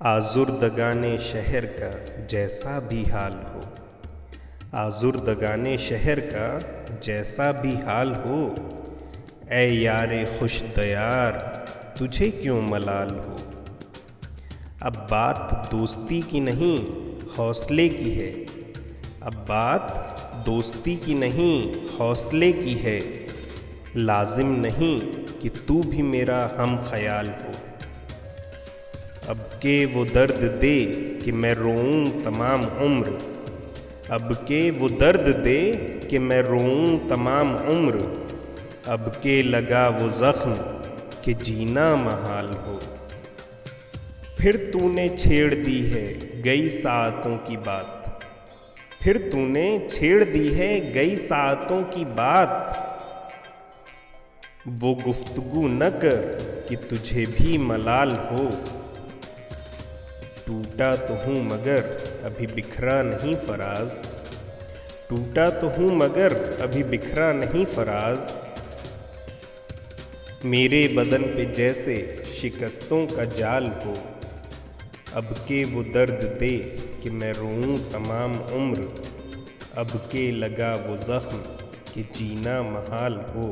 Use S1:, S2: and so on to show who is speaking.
S1: आज़ुर्दगाने शहर का जैसा भी हाल हो, आज़ुर्दगाने शहर का जैसा भी हाल हो, ऐ यारे खुश दयार तुझे क्यों मलाल हो। अब बात दोस्ती की नहीं हौसले की है, अब बात दोस्ती की नहीं हौसले की है। लाजिम नहीं कि तू भी मेरा हम ख्याल हो। अब के वो दर्द दे कि मैं रोऊं तमाम उम्र, अब के वो दर्द दे कि मैं रोऊं तमाम उम्र। अब के लगा वो ज़ख्म कि जीना महाल हो। फिर तूने छेड़ दी है गई साअतों की बात, फिर तूने छेड़ दी है गई साअतों की बात। वो गुफ्तगू न कर कि तुझे भी मलाल हो। टूटा तो हूँ मगर अभी बिखरा नहीं फराज, टूटा तो हूँ मगर अभी बिखरा नहीं फराज। मेरे बदन पे जैसे शिकस्तों का जाल हो, अब के वो दर्द दे कि मैं रोऊं तमाम उम्र। अब के लगा वो ज़ख्म कि जीना महाल हो।